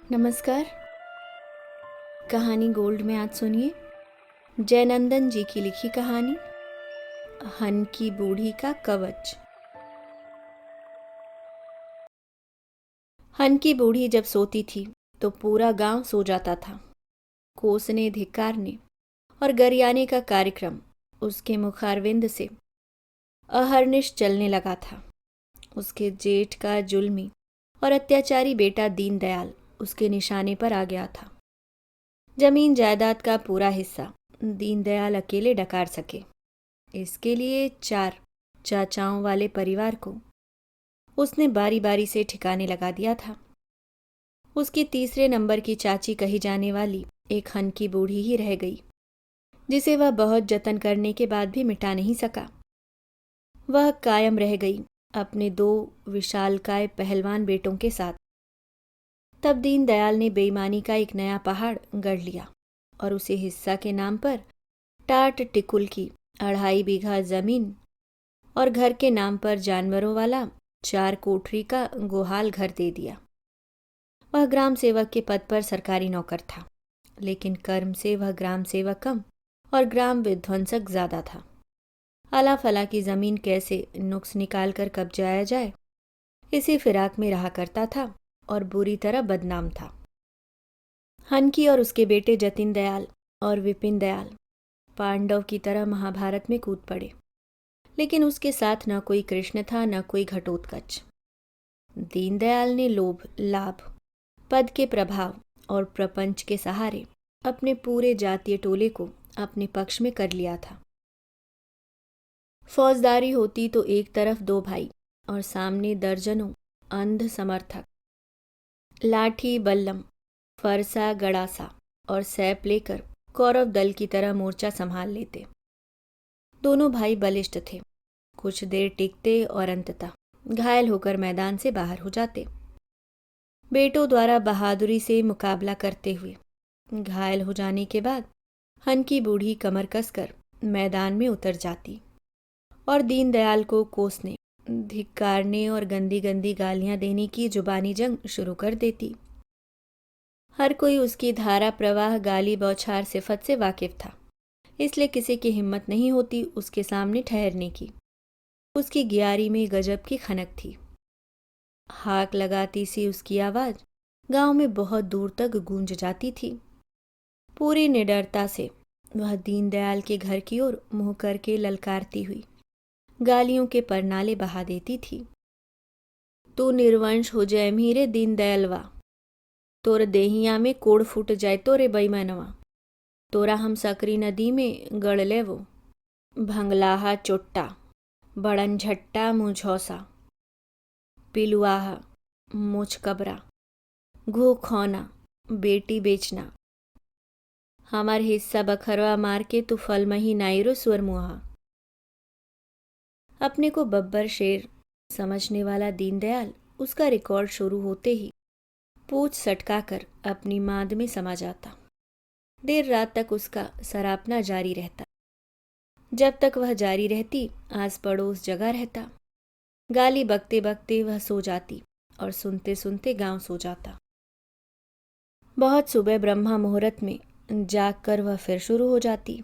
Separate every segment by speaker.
Speaker 1: नमस्कार। कहानी गोल्ड में आज सुनिए जयनंदन जी की लिखी कहानी हन की बूढ़ी का कवच। हन की बूढ़ी जब सोती थी तो पूरा गांव सो जाता था। कोसने, धिक्कारने और गरियाने का कार्यक्रम उसके मुखारविंद से अहर्निश चलने लगा था। उसके जेठ का जुल्मी और अत्याचारी बेटा दीनदयाल उसके निशाने पर आ गया था। जमीन जायदाद का पूरा हिस्सा दीनदयाल अकेले डकार सके, इसके लिए 4 चाचाओं वाले परिवार को उसने बारी बारी से ठिकाने लगा दिया था। उसकी तीसरे नंबर की चाची कही जाने वाली एक हन की बूढ़ी ही रह गई, जिसे वह बहुत जतन करने के बाद भी मिटा नहीं सका। वह कायम रह गई अपने 2 विशालकाय पहलवान बेटों के साथ। तब दीनदयाल ने बेईमानी का एक नया पहाड़ गढ़ लिया और उसे हिस्सा के नाम पर टाट टिकुल की 2.5 बीघा जमीन और घर के नाम पर जानवरों वाला 4 कोठरी का गोहाल घर दे दिया। वह ग्राम सेवक के पद पर सरकारी नौकर था, लेकिन कर्म से वह ग्राम सेवक कम और ग्राम विध्वंसक ज्यादा था। आला फला की जमीन कैसे नुक्स निकाल कर कब्जाया जाए, इसी फिराक में रहा करता था और बुरी तरह बदनाम था। हनकी और उसके बेटे जतिन दयाल और विपिन दयाल पांडव की तरह महाभारत में कूद पड़े, लेकिन उसके साथ न कोई कृष्ण था न कोई घटोत्कच। दीनदयाल ने लोभ, लाभ, पद के प्रभाव और प्रपंच के सहारे अपने पूरे जातीय टोले को अपने पक्ष में कर लिया था। फौजदारी होती तो एक तरफ 2 भाई और सामने दर्जनों अंध समर्थक लाठी, बल्लम, फरसा, गड़ासा और सैप लेकर कौरव दल की तरह मोर्चा संभाल लेते। दोनों भाई बलिष्ठ थे, कुछ देर टिकते और अंततः घायल होकर मैदान से बाहर हो जाते। बेटों द्वारा बहादुरी से मुकाबला करते हुए घायल हो जाने के बाद हन की बूढ़ी कमर कसकर मैदान में उतर जाती और दीनदयाल को कोसने, धिक्कारने और गंदी गंदी गालियां देने की जुबानी जंग शुरू कर देती। हर कोई उसकी धारा प्रवाह, गाली बौछार सिफत से वाकिफ था, इसलिए किसी की हिम्मत नहीं होती उसके सामने ठहरने की। उसकी ग्यारी में गजब की खनक थी। हाक लगाती सी उसकी आवाज गांव में बहुत दूर तक गूंज जाती थी। पूरी निडरता से वह दीनदयाल के घर की ओर मुंह करके ललकारती हुई गालियों के परनाले बहा देती थी। तू निर्वंश हो जाए मीरे दीनदयालवा, तोर देहिया में कोड़ फूट जाए तो रे बेईमानवा, तोरा हम सकरी नदी में गड़ लेवो। भंगलाहा चोट्टा, बड़न झट्टा मुझौसा, पिलुआहा, मुछ कबरा, घो खौना, बेटी बेचना, हमार हिस्सा बखरवा मार के तू फल मही नाइरो सुअर मुहा। अपने को बब्बर शेर समझने वाला दीनदयाल उसका रिकॉर्ड शुरू होते ही पूछ सटकाकर अपनी मांद में समा जाता। देर रात तक उसका सरापना जारी रहता। जब तक वह जारी रहती, आस पड़ोस जगा रहता। गाली बकते बकते वह सो जाती और सुनते सुनते गांव सो जाता। बहुत सुबह ब्रह्मा मुहूर्त में जाग कर वह फिर शुरू हो जाती।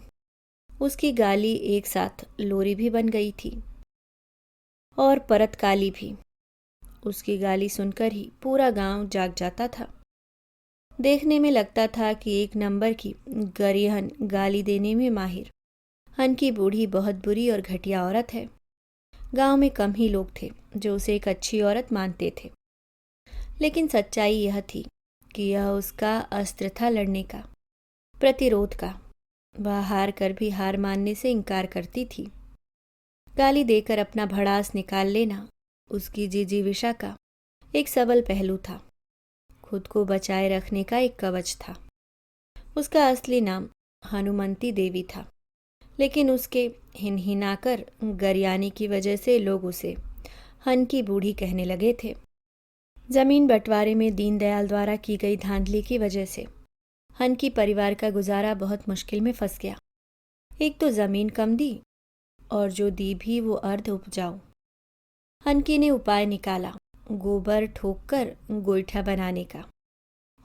Speaker 1: उसकी गाली एक साथ लोरी भी बन गई थी और परत काली भी। उसकी गाली सुनकर ही पूरा गांव जाग जाता था। देखने में लगता था कि एक नंबर की गरिहन गाली देने में माहिर हन की बूढ़ी बहुत बुरी और घटिया औरत है। गांव में कम ही लोग थे जो उसे एक अच्छी औरत मानते थे, लेकिन सच्चाई यह थी कि यह उसका अस्त्र था लड़ने का, प्रतिरोध का। वह हार कर भी हार मानने से इनकार करती थी। गाली देकर अपना भड़ास निकाल लेना उसकी जिजीविषा का एक सबल पहलू था, खुद को बचाए रखने का एक कवच था। उसका असली नाम हनुमंती देवी था, लेकिन उसके हिनहिनाकर गरियाने की वजह से लोग उसे हन की बूढ़ी कहने लगे थे। जमीन बंटवारे में दीनदयाल द्वारा की गई धांधली की वजह से हन की परिवार का गुजारा बहुत मुश्किल में फंस गया। एक तो जमीन कम दी और जो दी भी वो अर्ध उपजाऊ। हनकी ने उपाय निकाला गोबर ठोक कर गोईठा बनाने का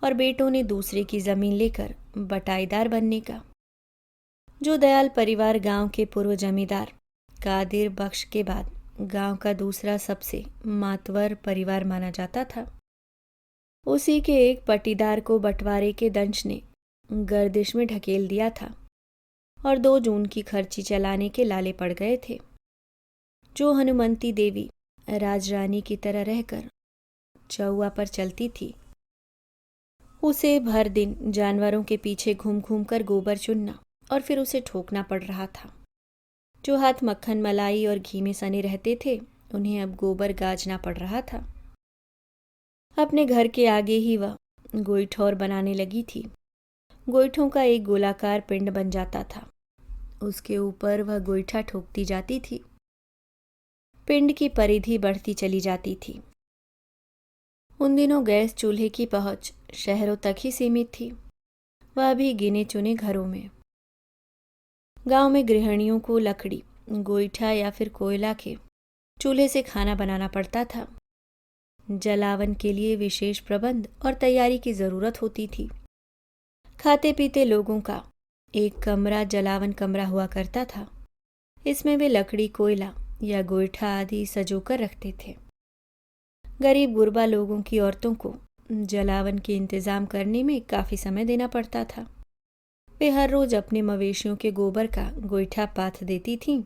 Speaker 1: और बेटों ने दूसरे की जमीन लेकर बटाईदार बनने का। जो दयाल परिवार गांव के पूर्व जमींदार कादिर बख्श के बाद गांव का दूसरा सबसे मातवर परिवार माना जाता था, उसी के एक पटीदार को बंटवारे के दंश ने गर्दिश में ढकेल दिया था और 2 जून की खर्ची चलाने के लाले पड़ गए थे। जो हनुमंती देवी राजरानी की तरह रहकर चौवा पर चलती थी, उसे भर दिन जानवरों के पीछे घूम घूम कर गोबर चुनना और फिर उसे ठोकना पड़ रहा था। जो हाथ मक्खन मलाई और घी में सने रहते थे, उन्हें अब गोबर गाजना पड़ रहा था। अपने घर के आगे ही वह गोईठौर बनाने लगी थी। गोईठों का एक गोलाकार पिंड बन जाता था, उसके ऊपर वह गोईठा ठोकती जाती थी। पिंड की परिधि बढ़ती चली जाती थी। उन दिनों गैस चूल्हे की पहुंच शहरों तक ही सीमित थी, वह भी गिने चुने घरों में। गांव में गृहिणियों को लकड़ी, गोईठा या फिर कोयला के चूल्हे से खाना बनाना पड़ता था। जलावन के लिए विशेष प्रबंध और तैयारी की जरूरत होती थी। खाते पीते लोगों का एक कमरा जलावन कमरा हुआ करता था। इसमें वे लकड़ी, कोयला या गोईठा आदि सजोकर रखते थे। गरीब गुरबा लोगों की औरतों को जलावन के इंतजाम करने में काफी समय देना पड़ता था। वे हर रोज अपने मवेशियों के गोबर का गोईठा पाथ देती थीं।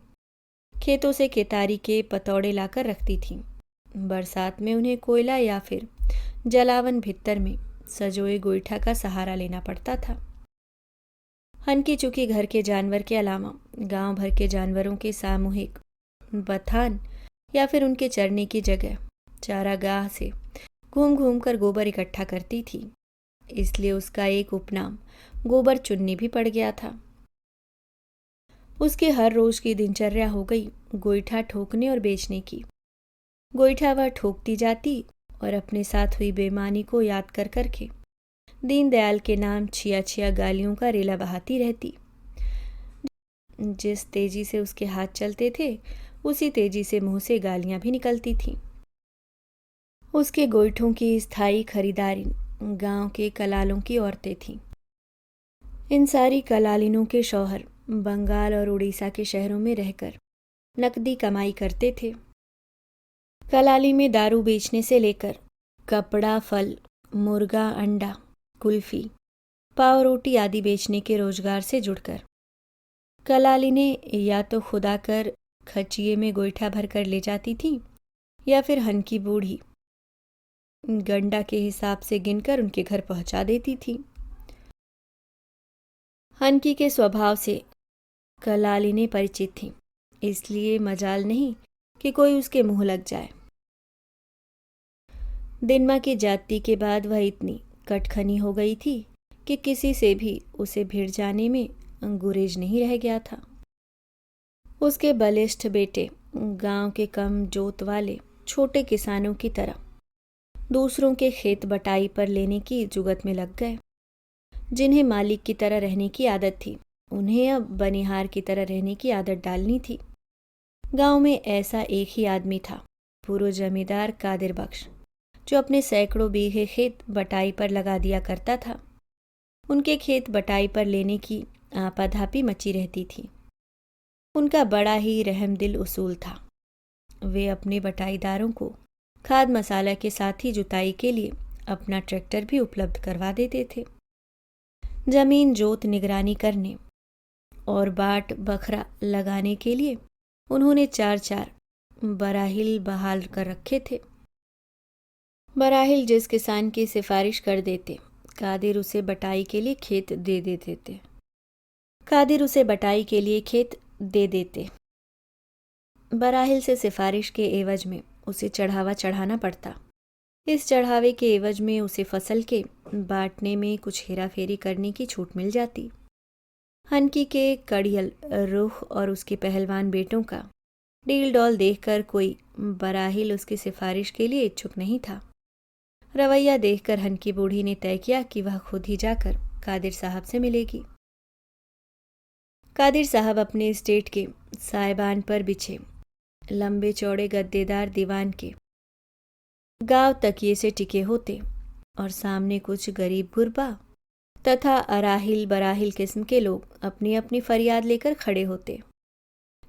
Speaker 1: खेतों से केतारी के पतौड़े लाकर रखती थीं। बरसात में उन्हें कोयला या फिर जलावन भित्तर में सजोए गोईठा का सहारा लेना पड़ता था। हनकी चुकी घर के जानवर के अलावा गांव भर के जानवरों के सामूहिक बथान या फिर उनके चरने की जगह चारागाह से घूम घूम कर गोबर इकट्ठा करती थी। इसलिए उसका एक उपनाम गोबर चुन्नी भी पड़ गया था। उसके हर रोज की दिनचर्या हो गई गोईठा ठोकने और बेचने की। गोईठा वह ठोकती जाती और अपने साथ हुई बेईमानी को याद कर करके दीनदयाल के नाम छिया छिया गालियों का रेला बहाती रहती। जिस तेजी से उसके हाथ चलते थे, उसी तेजी से मुंह से गालियां भी निकलती थीं। उसके गोईठों की स्थायी खरीदारी गांव के कलालों की औरतें थीं। इन सारी कलालिनों के शौहर बंगाल और उड़ीसा के शहरों में रहकर नकदी कमाई करते थे। कलाली में दारू बेचने से लेकर कपड़ा, फल, मुर्गा, अंडा, कुल्फी, पाव रोटी आदि बेचने के रोजगार से जुड़कर कलाली ने या तो खुदा कर खचिए में गोईठा भरकर ले जाती थी या फिर हनकी बूढ़ी गंडा के हिसाब से गिनकर उनके घर पहुंचा देती थी। हनकी के स्वभाव से कलाली ने परिचित थी, इसलिए मजाल नहीं कि कोई उसके मुंह लग जाए। दिनमा की जाति के बाद वह इतनी कटखनी हो गई थी कि किसी से भी उसे भिड़ जाने में गुरेज नहीं रह गया था। उसके बलिष्ठ बेटे गांव के कम जोत वाले छोटे किसानों की तरह दूसरों के खेत बटाई पर लेने की जुगत में लग गए। जिन्हें मालिक की तरह रहने की आदत थी, उन्हें अब बनिहार की तरह रहने की आदत डालनी थी। गांव में ऐसा एक ही आदमी था, पूर्व जमींदार कादिर बख्श, जो अपने सैकड़ों बीघे खेत बटाई पर लगा दिया करता था। उनके खेत बटाई पर लेने की आपाधापी मची रहती थी। उनका बड़ा ही रहमदिल उसूल था। वे अपने बटाईदारों को खाद मसाला के साथ ही जुताई के लिए अपना ट्रैक्टर भी उपलब्ध करवा देते थे। जमीन जोत निगरानी करने और बाट बखरा लगाने के लिए उन्होंने 4-4 बराहिल बहाल कर रखे थे। बराहिल जिस किसान की सिफारिश कर देते, कादिर उसे बटाई के लिए खेत दे देते थे। कादिर उसे बटाई के लिए खेत दे देते। बराहिल से सिफारिश के एवज में उसे चढ़ावा चढ़ाना पड़ता। इस चढ़ावे के एवज में उसे फसल के बांटने में कुछ हेराफेरी करने की छूट मिल जाती। हनकी के कड़ियल रुख और उसके पहलवान बेटों का डील डॉल देखकर कोई बराहिल उसकी सिफारिश के लिए इच्छुक नहीं था। रवैया देखकर हनकी बूढ़ी ने तय किया कि वह खुद ही जाकर कादिर साहब से मिलेगी। कादिर साहब अपने स्टेट के साइबान पर बिछे लंबे चौड़े गद्देदार दीवान के गांव तकिए से टिके होते। और सामने कुछ गरीब गुरबा तथा अराहिल बराहिल किस्म के लोग अपनी अपनी फरियाद लेकर खड़े होते।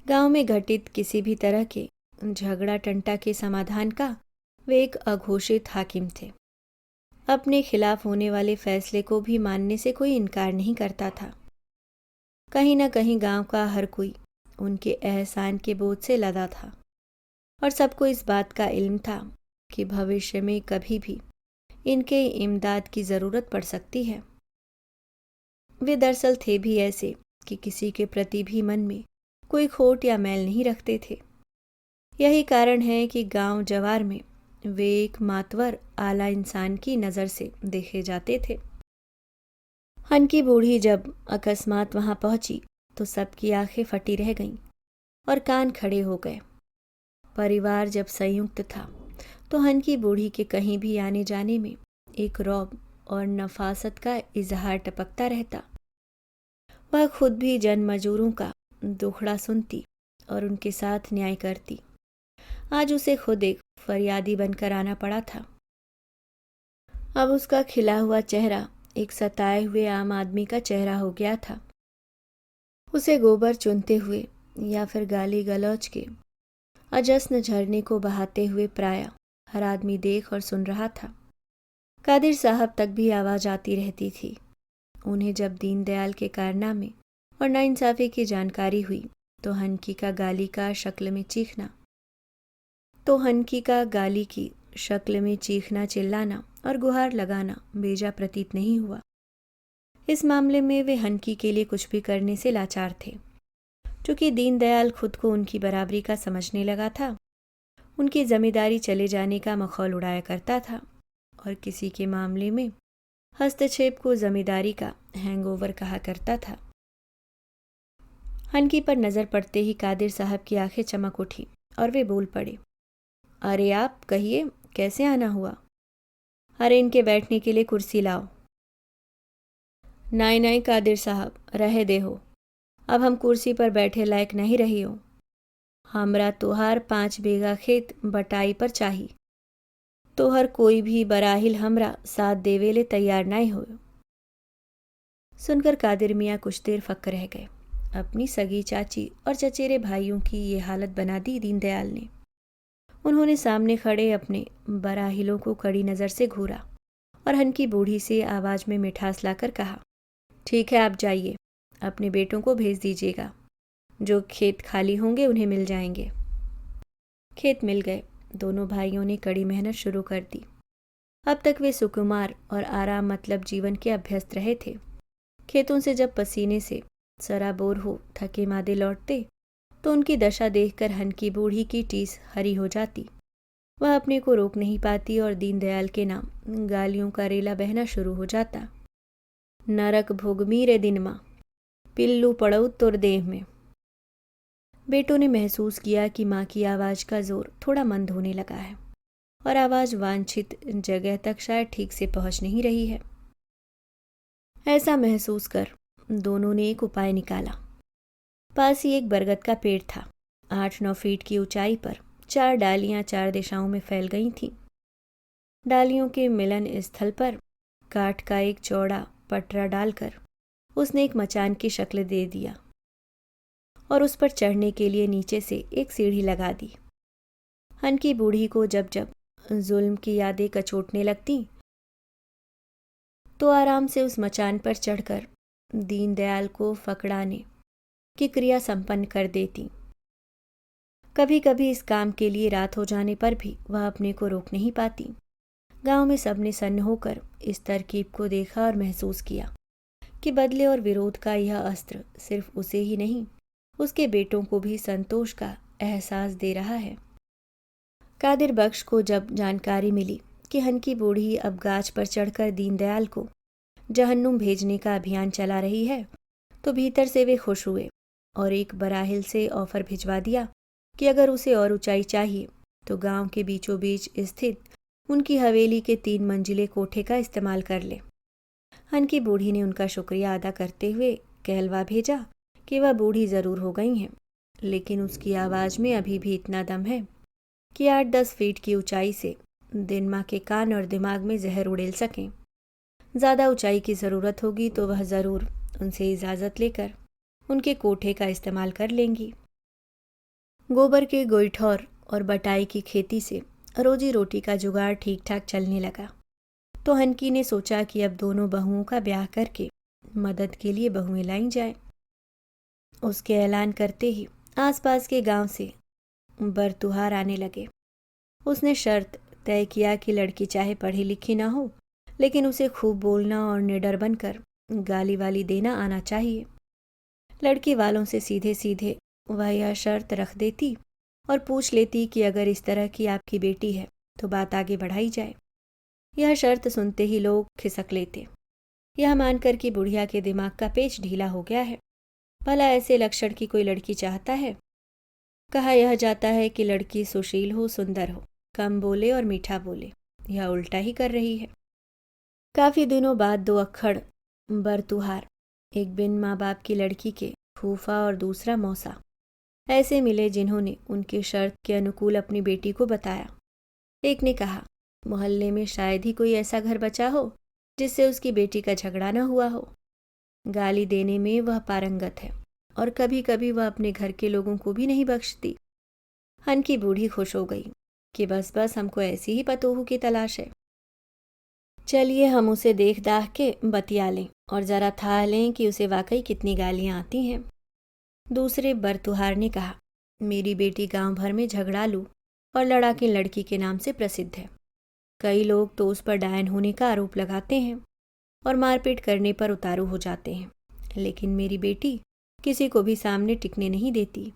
Speaker 1: गांव में घटित किसी भी तरह के झगड़ा टंटा के समाधान का वे एक अघोषित हाकिम थे। अपने खिलाफ होने वाले फैसले को भी मानने से कोई इनकार नहीं करता था। कहीं न कहीं गांव का हर कोई उनके एहसान के बोझ से लदा था और सबको इस बात का इल्म था कि भविष्य में कभी भी इनके इमदाद की ज़रूरत पड़ सकती है। वे दरअसल थे भी ऐसे कि किसी के प्रति भी मन में कोई खोट या मैल नहीं रखते थे। यही कारण है कि गांव जवार में वे एक मातवर आला इंसान की नज़र से देखे जाते थे। हनकी बूढ़ी जब अकस्मात वहां पहुंची तो सबकी आंखें फटी रह गईं और कान खड़े हो गए। परिवार जब संयुक्त था तो हनकी बूढ़ी के कहीं भी आने जाने में एक रौब और नफासत का इजहार टपकता रहता। वह खुद भी जन मजूरों का दुखड़ा सुनती और उनके साथ न्याय करती। आज उसे खुद एक फरियादी बनकर आना पड़ा था। अब उसका खिला हुआ चेहरा एक सताए हुए आम आदमी का चेहरा हो गया था। उसे गोबर चुनते हुए या फिर गाली गलौज के अजस्न झरने को बहाते हुए प्रायः हर आदमी देख और सुन रहा था। कादिर साहब तक भी आवाज आती रहती थी। उन्हें जब दीनदयाल के कारनामे और नाइंसाफी की जानकारी हुई तो हनकी का गाली की शक्ल में चीखना चिल्लाना और गुहार लगाना बेजा प्रतीत नहीं हुआ। इस मामले में वे हनकी के लिए कुछ भी करने से लाचार थे। चूंकि दीनदयाल खुद को उनकी बराबरी का समझने लगा था, उनकी जमींदारी चले जाने का मखौल उड़ाया करता था और किसी के मामले में हस्तक्षेप को जमींदारी का हैंगओवर कहा करता था। हनकी पर नजर पड़ते ही कादिर साहब की आंखें चमक उठी और वे बोल पड़े, अरे आप कहिए, कैसे आना हुआ? अरे इनके बैठने के लिए कुर्सी लाओ। नहीं नहीं कादिर साहब, रहे दे हो, अब हम कुर्सी पर बैठे लायक नहीं रही हो। हमरा तोहार 5 बीघा खेत बटाई पर चाही, तोहर कोई भी बराहिल हमरा साथ देवेले तैयार नहीं हो। सुनकर कादिर मियाँ कुछ देर फक्क रह गए। अपनी सगी चाची और चचेरे भाइयों की ये हालत बना दी दीनदयाल ने। उन्होंने सामने खड़े अपने बराहिलों को कड़ी नज़र से घूरा और हनकी बूढ़ी से आवाज़ में मिठास लाकर कहा, ठीक है, आप जाइए, अपने बेटों को भेज दीजिएगा, जो खेत खाली होंगे उन्हें मिल जाएंगे। खेत मिल गए। दोनों भाइयों ने कड़ी मेहनत शुरू कर दी। अब तक वे सुकुमार और आराम मतलब जीवन के अभ्यस्त रहे थे। खेतों से जब पसीने से सराबोर हो थके मादे लौटते तो उनकी दशा देखकर हनकी बूढ़ी की टीस हरी हो जाती। वह अपने को रोक नहीं पाती और दीनदयाल के नाम गालियों का रेला बहना शुरू हो जाता। नरक भोगमी रे दिन माँ, पिल्लू पड़ऊ तुर देह में। बेटों ने महसूस किया कि माँ की आवाज़ का जोर थोड़ा मंद होने लगा है और आवाज़ वांछित जगह तक शायद ठीक से पहुँच नहीं रही है। ऐसा महसूस कर दोनों ने एक उपाय निकाला। पास ही एक बरगद का पेड़ था। 8-9 फीट की ऊंचाई पर 4 डालियां 4 दिशाओं में फैल गई थीं। डालियों के मिलन स्थल पर काठ का एक चौड़ा पटरा डालकर उसने एक मचान की शक्ल दे दिया और उस पर चढ़ने के लिए नीचे से एक सीढ़ी लगा दी। हनकी बूढ़ी को जब जब जुल्म की यादें कचोटने लगती तो आराम से उस मचान पर चढ़कर दीनदयाल को फकड़ाने की क्रिया संपन्न कर देती। कभी कभी इस काम के लिए रात हो जाने पर भी वह अपने को रोक नहीं पाती। गांव में सबने सन्न होकर इस तरकीब को देखा और महसूस किया कि बदले और विरोध का यह अस्त्र सिर्फ उसे ही नहीं, उसके बेटों को भी संतोष का एहसास दे रहा है। कादिर बख्श को जब जानकारी मिली कि हनकी बूढ़ी अब गाछ पर चढ़कर दीनदयाल को जहन्नुम भेजने का अभियान चला रही है, तो भीतर से वे खुश हुए और एक बराहिल से ऑफर भिजवा दिया कि अगर उसे और ऊंचाई चाहिए तो गांव के बीचों बीच स्थित उनकी हवेली के 3 मंजिले कोठे का इस्तेमाल कर ले। हनकी बूढ़ी ने उनका शुक्रिया अदा करते हुए कहलवा भेजा कि वह बूढ़ी ज़रूर हो गई हैं, लेकिन उसकी आवाज़ में अभी भी इतना दम है कि 8-10 फीट की ऊंचाई से दिन माँ के कान और दिमाग में जहर उड़ेल सकें। ज़्यादा ऊंचाई की ज़रूरत होगी तो वह ज़रूर उनसे इजाज़त लेकर उनके कोठे का इस्तेमाल कर लेंगी। गोबर के गोईठौर और बटाई की खेती से रोजी रोटी का जुगाड़ ठीक ठाक चलने लगा, तो हनकी ने सोचा कि अब दोनों बहुओं का ब्याह करके मदद के लिए बहुएं लाई जाएं। उसके ऐलान करते ही आसपास के गांव से बरतुहार आने लगे। उसने शर्त तय किया कि लड़की चाहे पढ़ी लिखी ना हो, लेकिन उसे खूब बोलना और निडर बनकर गाली वाली देना आना चाहिए। लड़की वालों से सीधे सीधे वह यह शर्त रख देती और पूछ लेती कि अगर इस तरह की आपकी बेटी है तो बात आगे बढ़ाई जाए। यह शर्त सुनते ही लोग खिसक लेते, यह मानकर कि बुढ़िया के दिमाग का पेच ढीला हो गया है। भला ऐसे लक्षण की कोई लड़की चाहता है? कहा यह जाता है कि लड़की सुशील हो, सुंदर हो, कम बोले और मीठा बोले। यह उल्टा ही कर रही है। काफी दिनों बाद दो अक्खड़ बरतुहार, एक बिन माँ बाप की लड़की के फूफा और दूसरा मौसा, ऐसे मिले जिन्होंने उनकी शर्त के अनुकूल अपनी बेटी को बताया। एक ने कहा, मोहल्ले में शायद ही कोई ऐसा घर बचा हो जिससे उसकी बेटी का झगड़ा न हुआ हो। गाली देने में वह पारंगत है और कभी कभी वह अपने घर के लोगों को भी नहीं बख्शती। हनकी बूढ़ी खुश हो गई कि बस बस हमको ऐसी ही पतोहू की तलाश है। चलिए हम उसे देख दाख के बतिया लें और जरा था लें कि उसे वाकई कितनी गालियां आती हैं। दूसरे बरतुहार ने कहा, मेरी बेटी गांव भर में झगड़ालू और लड़ाकिन लड़की के नाम से प्रसिद्ध है। कई लोग तो उस पर डायन होने का आरोप लगाते हैं और मारपीट करने पर उतारू हो जाते हैं, लेकिन मेरी बेटी किसी को भी सामने टिकने नहीं देती।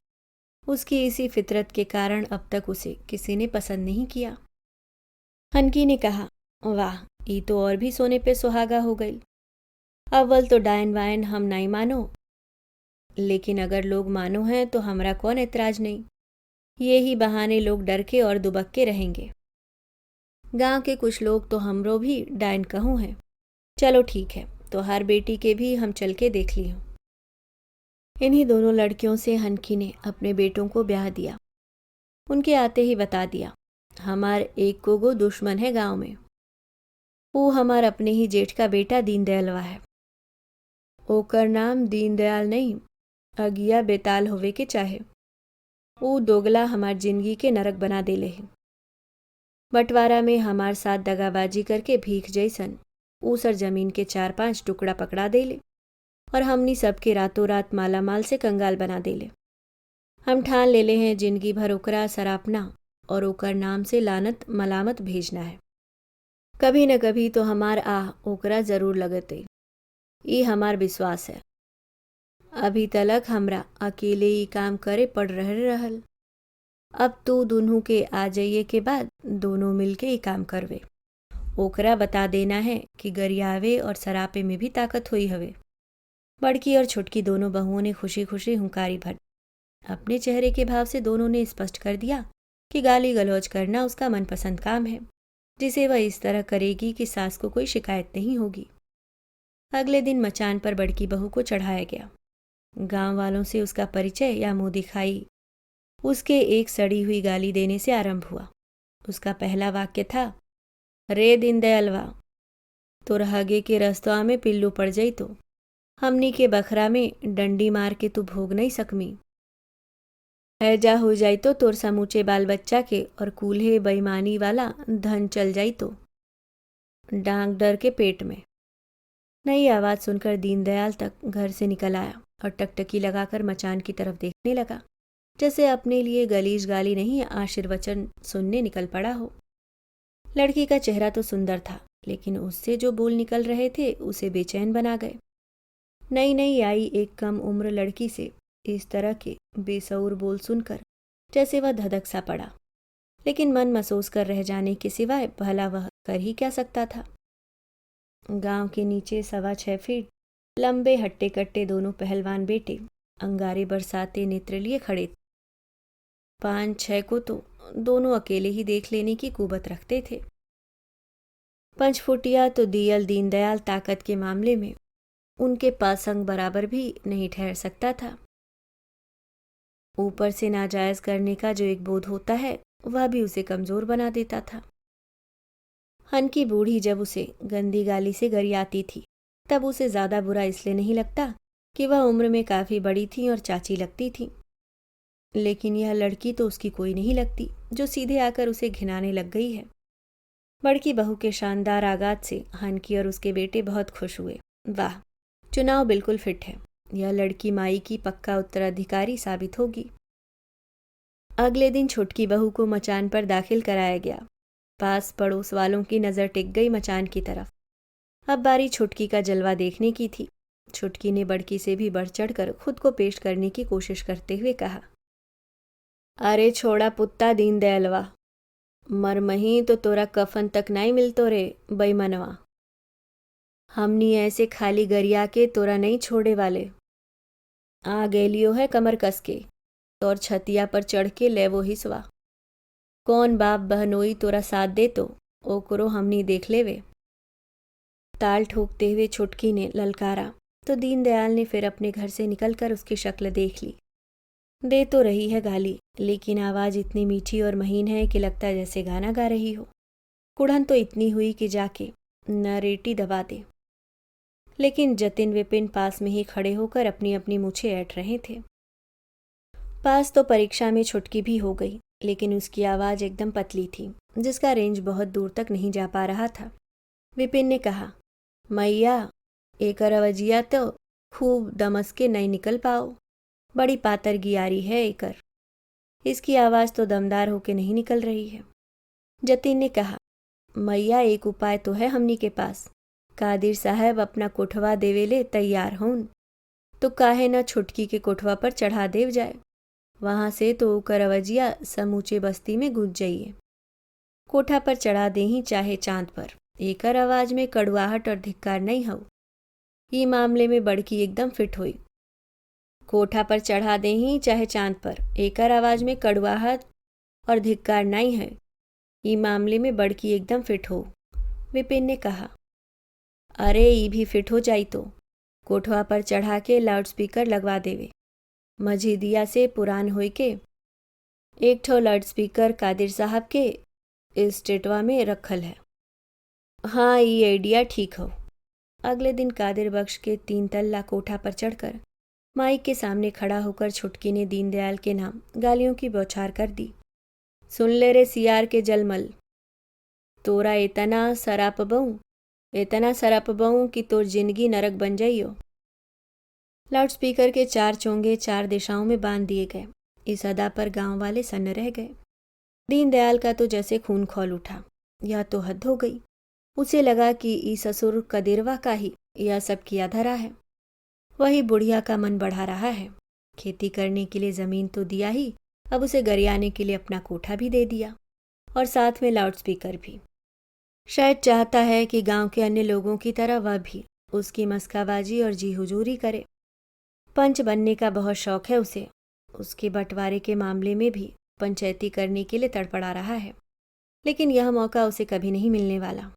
Speaker 1: उसकी इसी फितरत के कारण अब तक उसे किसी ने पसंद नहीं किया। हनकी ने कहा, वाह, ये तो और भी सोने पे सुहागा हो गई। अव्वल तो डायन वायन हम नहीं मानो, लेकिन अगर लोग मानो हैं तो हमरा कौन ऐतराज नहीं। ये ही बहाने लोग डर के और दुबक के रहेंगे। गांव के कुछ लोग तो हमरो भी डायन कहूँ हैं। चलो ठीक है, तो हर बेटी के भी हम चल के देख ली हूँ। इन्हीं दोनों लड़कियों से हनकी ने अपने बेटों को ब्याह दिया। उनके आते ही बता दिया, हमार एक को गो दुश्मन है गांव में। वो हमार अपने ही जेठ का बेटा दीनदयालवा है। ओकर नाम दीनदयाल नहीं, अगिया बेताल होवे के चाहे। वो दोगला हमार जिंदगी के नरक बना देले है। बंटवारा में हमार साथ दगाबाजी करके भीख जैसन ऊसर जमीन के 4-5 टुकड़ा पकड़ा देले और हमनी सबके रातों रात मालामाल से कंगाल बना देले। हम ठान लेले हैं जिंदगी भर ओकरा सरापना और ओकर नाम से लानत मलामत भेजना है। कभी न कभी तो हमार आह ओकरा जरूर लगते, ये हमार विश्वास है। अभी तलक हमरा अकेले ही काम करे पड़ रहल। अब तो दोनों के आ जाइए के बाद दोनों मिलके ही काम करवे। ओकरा बता देना है कि गरियावे और सरापे में भी ताकत हुई हवे। बड़की और छुटकी दोनों बहुओं ने खुशी खुशी हुंकारी भर। अपने चेहरे के भाव से दोनों ने स्पष्ट कर दिया कि गाली गलौज करना उसका मनपसंद काम है, जिसे वह इस तरह करेगी कि सास को कोई शिकायत नहीं होगी। अगले दिन मचान पर बड़की बहू को चढ़ाया गया। गांव वालों से उसका परिचय या मुंह दिखाई उसके एक सड़ी हुई गाली देने से आरंभ हुआ। उसका पहला वाक्य था, रे दीनदयालवा, तोर हगे के रस्तवा में पिल्लू पड़ जाई तो हमनी के बखरा में डंडी मार के तू भोग नहीं सकमी। हैजा हो जाई तो तोर समूचे बाल बच्चा के और कूल्हे बेईमानी वाला धन चल जाई तो डांग डर के पेट में। नई आवाज़ सुनकर दीनदयाल तक घर से निकल आया और टकटकी लगाकर मचान की तरफ देखने लगा, जैसे अपने लिए गलीज गाली नहीं आशीर्वचन सुनने निकल पड़ा हो। लड़की का चेहरा तो सुंदर था, लेकिन उससे जो बोल निकल रहे थे उसे बेचैन बना गए। नई नई आई एक कम उम्र लड़की से इस तरह के बेसउर बोल सुनकर जैसे वह धधक सा पड़ा, लेकिन मन महसूस कर रह जाने के सिवाय भला वह कर ही क्या सकता था। गांव के नीचे 6.25 फीट लंबे हट्टे कट्टे दोनों पहलवान बेटे अंगारे बरसाते नेत्र लिए खड़े। 5-6 को तो दोनों अकेले ही देख लेने की कुबत रखते थे। 5 फुटिया तो दियल दीनदयाल ताकत के मामले में उनके पासंग बराबर भी नहीं ठहर सकता था। ऊपर से नाजायज करने का जो एक बोध होता है, वह भी उसे कमजोर बना देता था। हनकी बूढ़ी जब उसे गंदी गाली से गरियाती थी तब उसे ज़्यादा बुरा इसलिए नहीं लगता कि वह उम्र में काफ़ी बड़ी थी और चाची लगती थी, लेकिन यह लड़की तो उसकी कोई नहीं लगती जो सीधे आकर उसे घिनाने लग गई है। बड़की बहू के शानदार आगाज से हनकी और उसके बेटे बहुत खुश हुए। वाह, चुनाव बिल्कुल फिट है, यह लड़की माई की पक्का उत्तराधिकारी साबित होगी। अगले दिन छोटकी बहू को मचान पर दाखिल कराया गया। पास पड़ोस वालों की नज़र टिक गई मचान की तरफ। अब बारी छुटकी का जलवा देखने की थी। छुटकी ने बड़की से भी बढ़ चढ़ कर खुद को पेश करने की कोशिश करते हुए कहा, अरे छोड़ा पुत्ता दीन दयालवा, मरमही तो तोरा कफन तक नहीं मिलतो रे बेईमनवा। हमनी ऐसे खाली गरिया के तोरा नहीं छोड़े वाले। आ गेलियो है कमर कस के और छतिया पर चढ़ के ले वो हिसवा। कौन बाप बहनोई तोरा साथ दे तो ओकरो हमनी देख लेवे। ताल ठोकते हुए छुटकी ने ललकारा तो दीनदयाल ने फिर अपने घर से निकलकर उसकी शक्ल देख ली। दे तो रही है गाली, लेकिन आवाज़ इतनी मीठी और महीन है कि लगता है जैसे गाना गा रही हो। कुड़न तो इतनी हुई कि जाके नरेटी दबा दे। लेकिन जतिन विपिन पास में ही खड़े होकर अपनी अपनी मूछें ऐंठ रहे थे। पास तो परीक्षा में छुटकी भी हो गई, लेकिन उसकी आवाज़ एकदम पतली थी, जिसका रेंज बहुत दूर तक नहीं जा पा रहा था। विपिन ने कहा, मैया एक रवजिया तो खूब दमस के नहीं निकल पाओ, बड़ी पातर गियारी है एकर। इसकी आवाज़ तो दमदार होके नहीं निकल रही है। जतिन ने कहा, मैया एक उपाय तो है हमनी के पास। कादिर साहब अपना कोठवा देवेले तैयार होन, तो काहे न छुटकी के कोठवा पर चढ़ा देव जाए। वहाँ से तो ओकर अवजिया समूचे बस्ती में गूंज जाइए। कोठा पर चढ़ा दे ही चाहे चांद पर, एकर आवाज़ में कड़वाहट और धिक्कार नहीं हो। ये मामले में बड़की एकदम फिट हुई। कोठा पर चढ़ा दे ही चाहे चांद पर, एकर आवाज़ में कड़वाहट और धिक्कार नहीं है। ये मामले में बड़की एकदम फिट हो। विपिन ने कहा, अरे ये भी फिट हो जाई तो कोठवा पर चढ़ा के लाउड स्पीकर लगवा देवे। मझिदिया से पुरान होई के एक ठो लाउड स्पीकर कादिर साहब के स्टेटवा में रखल है। हाँ, ये आइडिया ठीक हो। अगले दिन कादिर बख्श के 3 तल्ला कोठा पर चढ़कर माइक के सामने खड़ा होकर छुटकी ने दीनदयाल के नाम गालियों की बौछार कर दी। सुन ले रे सियार के जलमल, तोरा इतना सराप बऊं कि तोर जिंदगी नरक बन जाइयो। लाउड स्पीकर के 4 चोंगे 4 दिशाओं में बांध दिए गए। इस अदा पर गांव वाले सन्न रह गए। दीनदयाल का तो जैसे खून खौल उठा। यह तो हद हो गई। उसे लगा कि ई ससुर कदेरवा का ही यह सब किया धरा है। वही बुढ़िया का मन बढ़ा रहा है। खेती करने के लिए ज़मीन तो दिया ही, अब उसे गरियाने के लिए अपना कोठा भी दे दिया और साथ में लाउड स्पीकर भी। शायद चाहता है कि गांव के अन्य लोगों की तरह वह भी उसकी मस्काबाजी और जी हुजूरी करे। पंच बनने का बहुत शौक है उसे। उसके बंटवारे के मामले में भी पंचायती करने के लिए तड़पड़ा रहा है, लेकिन यह मौका उसे कभी नहीं मिलने वाला।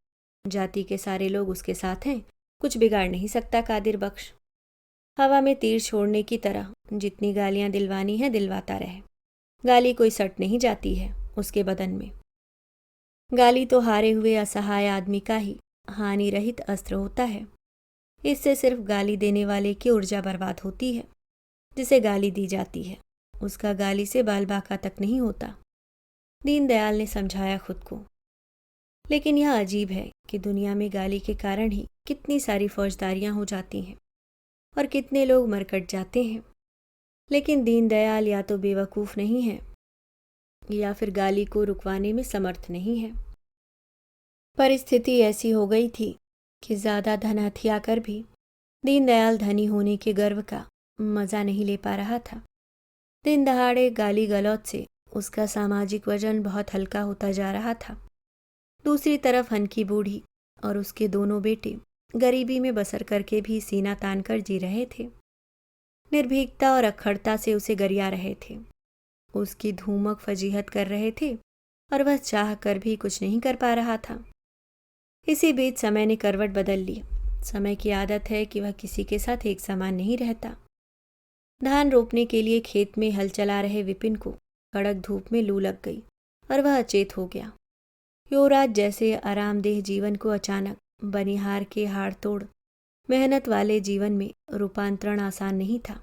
Speaker 1: जाति के सारे लोग उसके साथ हैं, कुछ बिगाड़ नहीं सकता कादिर बख्श। हवा में तीर छोड़ने की तरह जितनी गालियां दिलवानी है दिलवाता रहे। गाली कोई सट नहीं जाती है उसके बदन में। गाली तो हारे हुए असहाय आदमी का ही हानि रहित अस्त्र होता है। इससे सिर्फ गाली देने वाले की ऊर्जा बर्बाद होती है। जिसे गाली दी जाती है उसका गाली से बाल बाका तक नहीं होता। दीनदयाल ने समझाया खुद को। लेकिन यह अजीब है कि दुनिया में गाली के कारण ही कितनी सारी फौजदारियां हो जाती हैं और कितने लोग मरकट जाते हैं। लेकिन दीनदयाल या तो बेवकूफ़ नहीं है या फिर गाली को रुकवाने में समर्थ नहीं है। परिस्थिति ऐसी हो गई थी कि ज़्यादा धन हथिया कर भी दीनदयाल धनी होने के गर्व का मज़ा नहीं ले पा रहा था। दिन दहाड़े गाली गलौज से उसका सामाजिक वजन बहुत हल्का होता जा रहा था। दूसरी तरफ हनकी बूढ़ी और उसके दोनों बेटे गरीबी में बसर करके भी सीना तान कर जी रहे थे। निर्भीकता और अखड़ता से उसे गरिया रहे थे। उसकी धूमक फजीहत कर रहे थे और वह चाह कर भी कुछ नहीं कर पा रहा था। इसी बीच समय ने करवट बदल ली। समय की आदत है कि वह किसी के साथ एक समान नहीं रहता। धान रोपने के लिए खेत में हल चला रहे विपिन को कड़क धूप में लू लग गई और वह अचेत हो गया। युवराज जैसे आरामदेह जीवन को अचानक बनिहार के हाड़ तोड़ मेहनत वाले जीवन में रूपांतरण आसान नहीं था।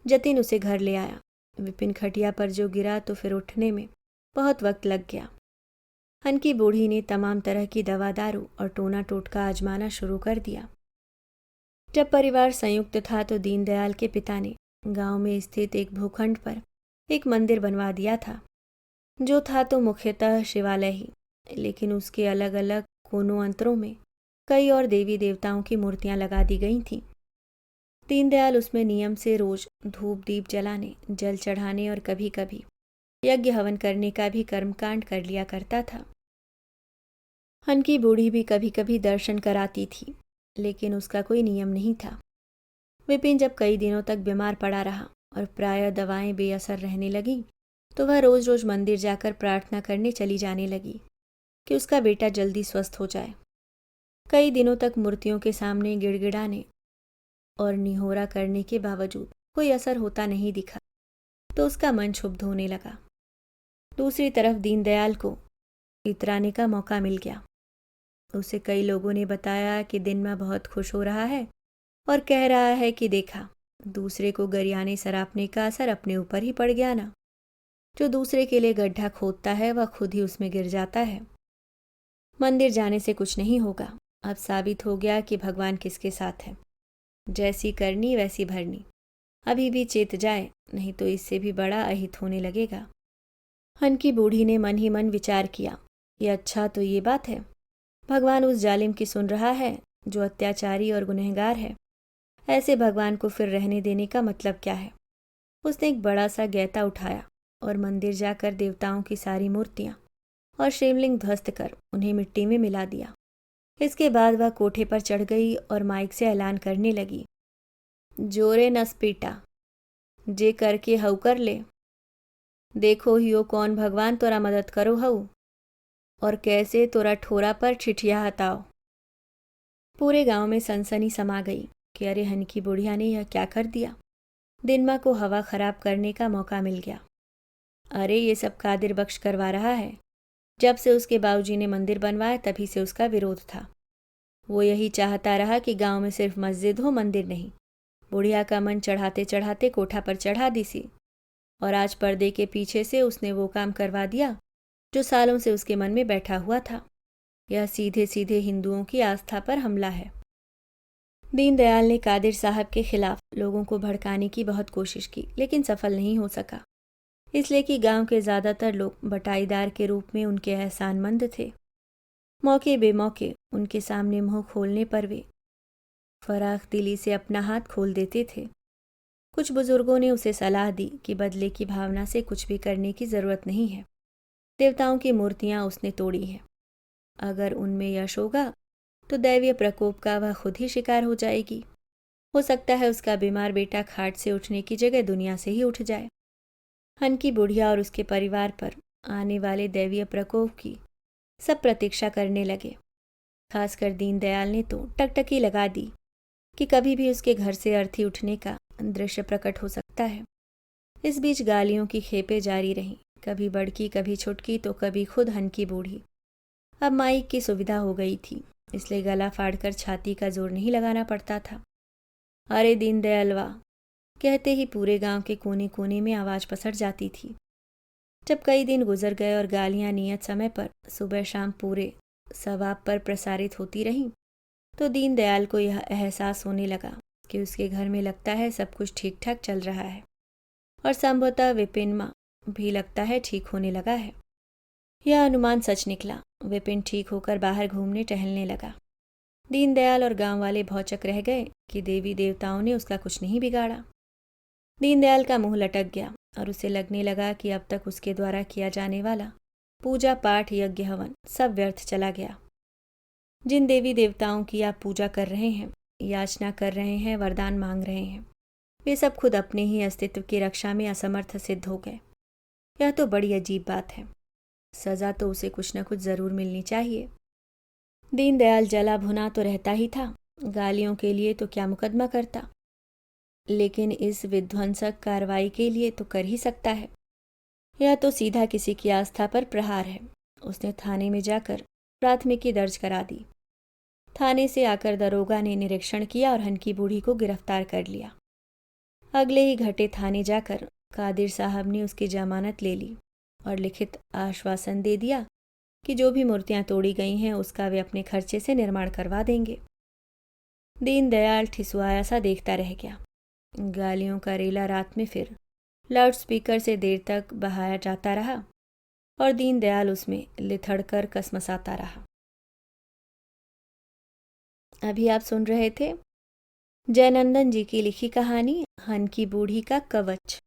Speaker 1: जतिन उसे घर ले आया। विपिन खटिया पर जो गिरा तो फिर उठने में बहुत वक्त लग गया। हनकी बूढ़ी ने तमाम तरह की दवा दारू और टोना टोटका आजमाना शुरू कर दिया। जब परिवार संयुक्त था तो दीनदयाल के पिता ने गांव में स्थित एक भूखंड पर एक मंदिर बनवा दिया था, जो था तो मुख्यतः शिवालय ही, लेकिन उसके अलग अलग कोनों अंतरों में कई और देवी देवताओं की मूर्तियां लगा दी गई थीं। दीनदयाल उसमें नियम से रोज धूप दीप जलाने, जल चढ़ाने और कभी कभी यज्ञ हवन करने का भी कर्मकांड कर लिया करता था। हनकी बूढ़ी भी कभी कभी दर्शन कराती थी, लेकिन उसका कोई नियम नहीं था। विपिन जब कई दिनों तक बीमार पड़ा रहा और प्रायः दवाएं बेअसर रहने लगीं, तो वह रोज रोज मंदिर जाकर प्रार्थना करने चली जाने लगी कि उसका बेटा जल्दी स्वस्थ हो जाए। कई दिनों तक मूर्तियों के सामने गिड़गिड़ाने और निहोरा करने के बावजूद कोई असर होता नहीं दिखा, तो उसका मन क्षुब्ध होने लगा। दूसरी तरफ दीनदयाल को इतराने का मौका मिल गया। उसे कई लोगों ने बताया कि दिन में बहुत खुश हो रहा है और कह रहा है कि देखा, दूसरे को गरियाने सरापने का असर अपने ऊपर ही पड़ गया ना। जो दूसरे के लिए गड्ढा खोदता है वह खुद ही उसमें गिर जाता है। मंदिर जाने से कुछ नहीं होगा। अब साबित हो गया कि भगवान किसके साथ है। जैसी करनी वैसी भरनी। अभी भी चेत जाए, नहीं तो इससे भी बड़ा अहित होने लगेगा। हनकी बूढ़ी ने मन ही मन विचार किया, ये अच्छा तो ये बात है, भगवान उस जालिम की सुन रहा है जो अत्याचारी और गुनहगार है। ऐसे भगवान को फिर रहने देने का मतलब क्या है। उसने एक बड़ा सा गैता उठाया और मंदिर जाकर देवताओं की सारी मूर्तियां और शिवलिंग ध्वस्त कर उन्हें मिट्टी में मिला दिया। इसके बाद वह कोठे पर चढ़ गई और माइक से ऐलान करने लगी, जोरे नस पीटा, जे करके हऊ कर ले। देखो हियो कौन भगवान तोरा मदद करो हऊ, और कैसे तोरा ठोरा पर छिठिया हताओ। पूरे गांव में सनसनी समा गई कि अरे हनकी बुढ़िया ने यह क्या कर दिया। दिनमा को हवा खराब करने का मौका मिल गया। अरे ये सब कादिर बख्श करवा रहा है। जब से उसके बाबूजी ने मंदिर बनवाया तभी से उसका विरोध था। वो यही चाहता रहा कि गांव में सिर्फ मस्जिद हो, मंदिर नहीं। बुढ़िया का मन चढ़ाते चढ़ाते कोठा पर चढ़ा दी सी, और आज पर्दे के पीछे से उसने वो काम करवा दिया जो सालों से उसके मन में बैठा हुआ था। यह सीधे सीधे हिंदुओं की आस्था पर हमला है। दीनदयाल ने कादिर साहब के खिलाफ लोगों को भड़काने की बहुत कोशिश की, लेकिन सफल नहीं हो सका, इसलिए कि गांव के ज़्यादातर लोग बटाईदार के रूप में उनके एहसानमंद थे। मौके बेमौके उनके सामने मुंह खोलने पर वे फराख दिली से अपना हाथ खोल देते थे। कुछ बुजुर्गों ने उसे सलाह दी कि बदले की भावना से कुछ भी करने की ज़रूरत नहीं है। देवताओं की मूर्तियां उसने तोड़ी हैं। अगर उनमें यश होगा तो दैवीय प्रकोप का वह खुद ही शिकार हो जाएगी। हो सकता है उसका बीमार बेटा खाट से उठने की जगह दुनिया से ही उठ जाए। हनकी बुढ़िया और उसके परिवार पर आने वाले दैवीय प्रकोप की सब प्रतीक्षा करने लगे। खासकर दीनदयाल ने तो टकटकी लगा दी कि कभी भी उसके घर से अर्थी उठने का दृश्य प्रकट हो सकता है। इस बीच गालियों की खेपें जारी रहीं, कभी बड़की कभी छुटकी तो कभी खुद हनकी बूढ़ी। अब माइक की सुविधा हो गई थी, इसलिए गला फाड़कर छाती का जोर नहीं लगाना पड़ता था। अरे दीनदयालवा कहते ही पूरे गांव के कोने कोने में आवाज़ पसर जाती थी। जब कई दिन गुजर गए और गालियां नियत समय पर सुबह शाम पूरे सवाब पर प्रसारित होती रहीं, तो दीनदयाल को यह एहसास होने लगा कि उसके घर में लगता है सब कुछ ठीक ठाक चल रहा है, और संभवतः विपिन माँ भी लगता है ठीक होने लगा है। यह अनुमान सच निकला। विपिन ठीक होकर बाहर घूमने टहलने लगा। दीनदयाल और गांव वाले भौचक रह गए कि देवी देवताओं ने उसका कुछ नहीं बिगाड़ा। दीनदयाल का मुंह लटक गया और उसे लगने लगा कि अब तक उसके द्वारा किया जाने वाला पूजा पाठ यज्ञ हवन सब व्यर्थ चला गया। जिन देवी देवताओं की आप पूजा कर रहे हैं, याचना कर रहे हैं, वरदान मांग रहे हैं, वे सब खुद अपने ही अस्तित्व की रक्षा में असमर्थ सिद्ध हो गए। यह तो बड़ी अजीब बात है। सजा तो उसे कुछ न कुछ जरूर मिलनी चाहिए। दीनदयाल जला भुना तो रहता ही था, गालियों के लिए तो क्या मुकदमा करता, लेकिन इस विध्वंसक कार्रवाई के लिए तो कर ही सकता है। यह तो सीधा किसी की आस्था पर प्रहार है, उसने थाने में जाकर प्राथमिकी दर्ज करा दी। थाने से आकर दरोगा ने निरीक्षण किया और हनकी बूढ़ी को गिरफ्तार कर लिया। अगले ही घंटे थाने जाकर कादिर साहब ने उसकी जमानत ले ली और लिखित आश्वासन दे दिया कि जो भी मूर्तियां तोड़ी गई हैं उसका वे अपने खर्चे से निर्माण करवा देंगे। दीनदयाल ठिसुआया सा देखता रह गया। गालियों का रेला रात में फिर लाउड स्पीकर से देर तक बहाया जाता रहा और दीनदयाल उसमें लिथड़कर कसमसाता रहा। अभी आप सुन रहे थे जयनंदन जी की लिखी कहानी हन की बूढ़ी का कवच।